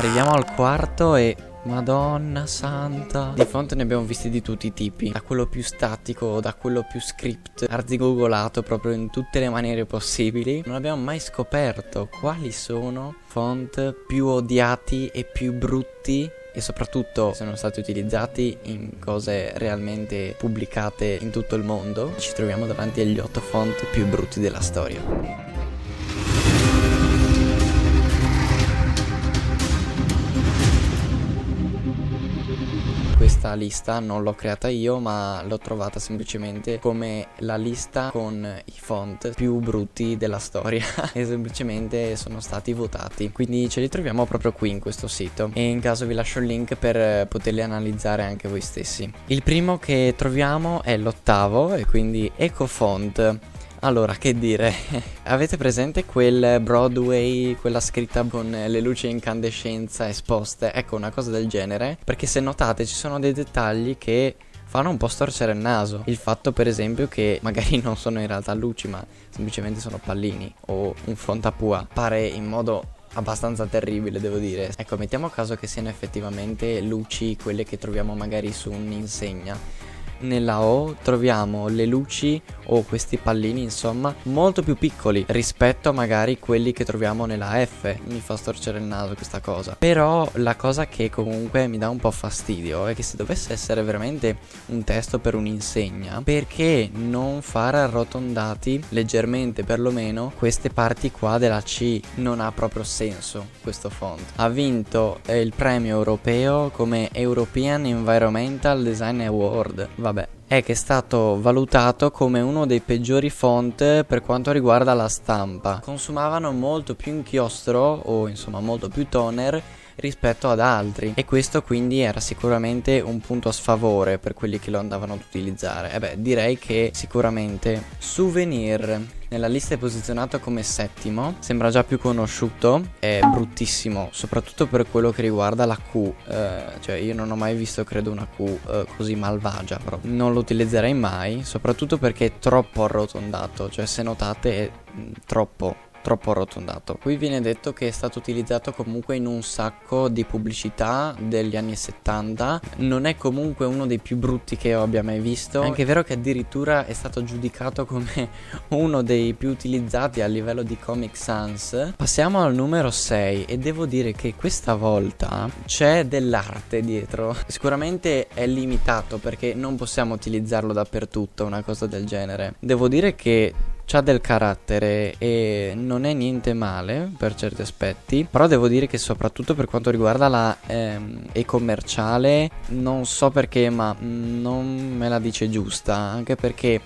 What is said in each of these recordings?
Arriviamo al quarto e... Madonna santa. Di font ne abbiamo visti di tutti i tipi. Da quello più statico, da quello più script, arzigogolato proprio in tutte le maniere possibili. Non abbiamo mai scoperto quali sono font più odiati e più brutti, e soprattutto sono stati utilizzati in cose realmente pubblicate in tutto il mondo. Ci troviamo davanti agli 8 font più brutti della storia. Questa lista non l'ho creata io, ma l'ho trovata semplicemente come la lista con i font più brutti della storia e semplicemente sono stati votati. Quindi ce li troviamo proprio qui in questo sito e in caso vi lascio il link per poterli analizzare anche voi stessi. Il primo che troviamo è l'8º e quindi EcoFont. Allora, che dire, avete presente quel Broadway, quella scritta con le luci a incandescenza esposte? Ecco, una cosa del genere, perché se notate ci sono dei dettagli che fanno un po' storcere il naso. Il fatto per esempio che magari non sono in realtà luci, ma semplicemente sono pallini o un font a pua. Pare in modo abbastanza terribile, devo dire. Ecco, mettiamo a caso che siano effettivamente luci quelle che troviamo magari su un'insegna. Nella O troviamo le luci o questi pallini, insomma, molto più piccoli rispetto a magari quelli che troviamo nella F. Mi fa storcere il naso questa cosa. Però la cosa che comunque mi dà un po' fastidio è che se dovesse essere veramente un testo per un'insegna, perché non fare arrotondati leggermente perlomeno queste parti qua della C? Non ha proprio senso questo font. Ha vinto il premio europeo come European Environmental Design Award. Vabbè, è che è stato valutato come uno dei peggiori font per quanto riguarda la stampa. Consumavano molto più inchiostro o insomma molto più toner rispetto ad altri, e questo quindi era sicuramente un punto a sfavore per quelli che lo andavano ad utilizzare. E beh, direi che sicuramente Souvenir nella lista è posizionato come 7º, sembra già più conosciuto, è bruttissimo, soprattutto per quello che riguarda la Q, cioè io non ho mai visto credo una Q così malvagia, però non lo utilizzerei mai, soprattutto perché è troppo arrotondato, cioè se notate è troppo arrotondato. Qui viene detto che è stato utilizzato comunque in un sacco di pubblicità degli anni 70. Non è comunque uno dei più brutti che io abbia mai visto. È anche vero che addirittura è stato giudicato come uno dei più utilizzati a livello di Comic Sans. Passiamo al numero 6 e devo dire che questa volta c'è dell'arte dietro. Sicuramente è limitato perché non possiamo utilizzarlo dappertutto, una cosa del genere. Devo dire che c'ha del carattere e non è niente male per certi aspetti, però devo dire che soprattutto per quanto riguarda la e-commerciale non so perché, ma non me la dice giusta, anche perché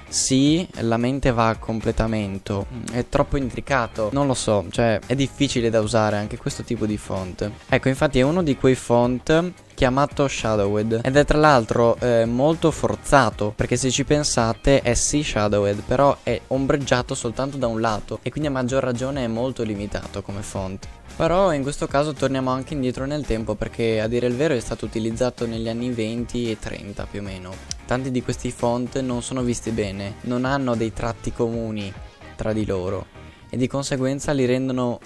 sì, la mente va a completamento, è troppo intricato, non lo so, cioè è difficile da usare anche questo tipo di font. Ecco, infatti è uno di quei font chiamato Shadowed ed è tra l'altro molto forzato, perché se ci pensate è sì Shadowed, però è ombreggiato soltanto da un lato e quindi a maggior ragione è molto limitato come font. Però in questo caso torniamo anche indietro nel tempo, perché a dire il vero è stato utilizzato negli anni 20 e 30 più o meno. Tanti di questi font non sono visti bene, non hanno dei tratti comuni tra di loro e di conseguenza li rendono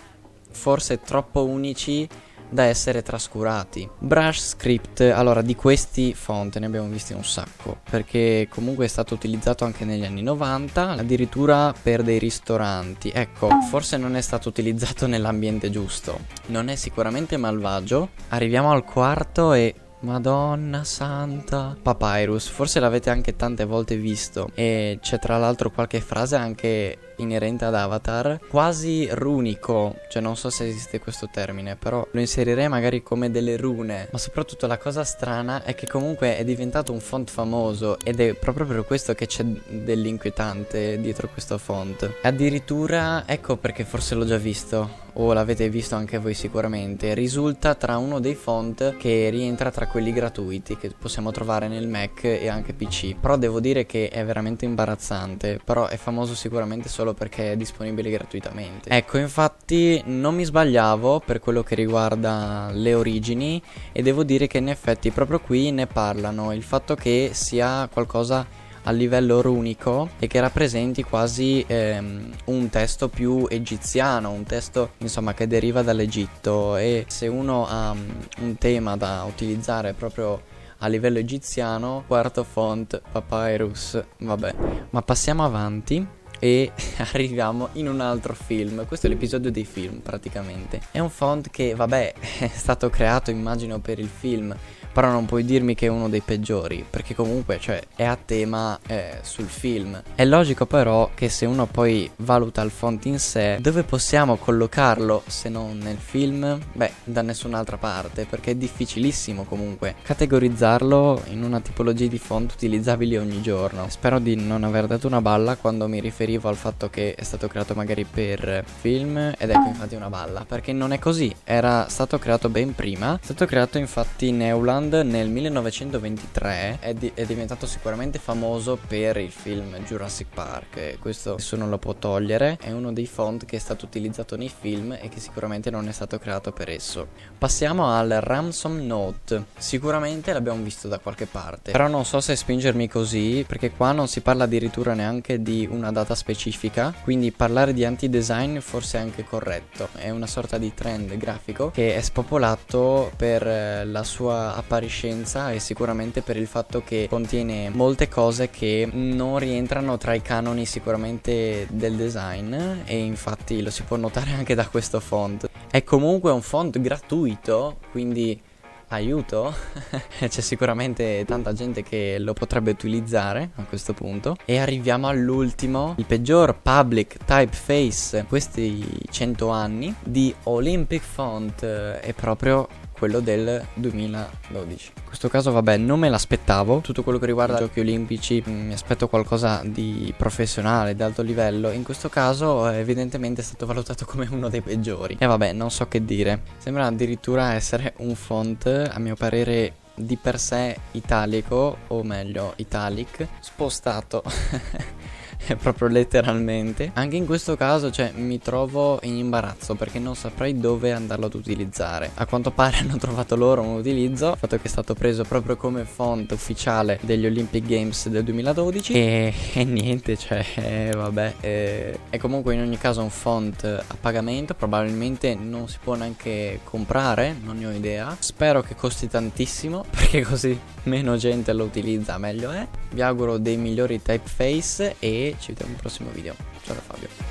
forse troppo unici da essere trascurati. Brush Script, allora di questi font ne abbiamo visti un sacco, perché comunque è stato utilizzato anche negli anni 90, addirittura per dei ristoranti. Ecco, forse non è stato utilizzato nell'ambiente giusto, non è sicuramente malvagio. Arriviamo al quarto e... Madonna santa. Papyrus, forse l'avete anche tante volte visto e c'è tra l'altro qualche frase anche inerente ad Avatar, quasi runico, cioè non so se esiste questo termine, però lo inserirei magari come delle rune. Ma soprattutto la cosa strana è che comunque è diventato un font famoso ed è proprio per questo che c'è dell'inquietante dietro questo font. Addirittura, ecco perché forse l'ho già visto, o l'avete visto anche voi sicuramente, risulta tra uno dei font che rientra tra quelli gratuiti che possiamo trovare nel Mac e anche PC. Però devo dire che è veramente imbarazzante, però è famoso sicuramente solo perché è disponibile gratuitamente. Ecco, infatti non mi sbagliavo per quello che riguarda le origini e devo dire che in effetti proprio qui ne parlano, il fatto che sia qualcosa a livello runico e che rappresenti quasi un testo più egiziano, un testo insomma che deriva dall'Egitto. E se uno ha un tema da utilizzare proprio a livello egiziano, quarto font Papyrus. Vabbè, ma passiamo avanti e arriviamo in un altro film. Questo è l'episodio dei film praticamente. È un font che vabbè è stato creato immagino per il film, però non puoi dirmi che è uno dei peggiori, perché comunque cioè è a tema sul film. È logico però che se uno poi valuta il font in sé, dove possiamo collocarlo se non nel film? Beh, da nessun'altra parte, perché è difficilissimo comunque categorizzarlo in una tipologia di font utilizzabili ogni giorno. Spero di non aver dato una balla quando mi riferivo al fatto che è stato creato magari per film, ed ecco infatti una balla, perché non è così, era stato creato ben prima. È stato creato infatti Neuland nel 1923, è diventato sicuramente famoso per il film Jurassic Park, e questo nessuno lo può togliere. È uno dei font che è stato utilizzato nei film e che sicuramente non è stato creato per esso. Passiamo al Ransom Note. Sicuramente l'abbiamo visto da qualche parte, però non so se spingermi così, perché qua non si parla addirittura neanche di una data specifica, quindi parlare di anti-design forse è anche corretto. È una sorta di trend grafico che è spopolato per la sua appariscenza e sicuramente per il fatto che contiene molte cose che non rientrano tra i canoni sicuramente del design, e infatti lo si può notare anche da questo font. È comunque un font gratuito, quindi aiuto. C'è sicuramente tanta gente che lo potrebbe utilizzare a questo punto. E arriviamo all'ultimo, il peggior public typeface questi 100 anni di Olympic Font, è proprio quello del 2012. In questo caso vabbè, non me l'aspettavo. Tutto quello che riguarda i giochi olimpici mi aspetto qualcosa di professionale, di alto livello. In questo caso evidentemente è stato valutato come uno dei peggiori. E vabbè, non so che dire. Sembra addirittura essere un font, a mio parere, di per sé italico, o meglio italic, spostato proprio letteralmente. Anche in questo caso cioè mi trovo in imbarazzo, perché non saprei dove andarlo ad utilizzare. A quanto pare hanno trovato loro un utilizzo, il fatto che è stato preso proprio come font ufficiale degli Olympic Games del 2012 e niente, cioè vabbè, è comunque in ogni caso un font a pagamento, probabilmente non si può neanche comprare, non ne ho idea. Spero che costi tantissimo, perché così meno gente lo utilizza meglio è. Vi auguro dei migliori typeface e ci vediamo al prossimo video. Ciao da Fabio.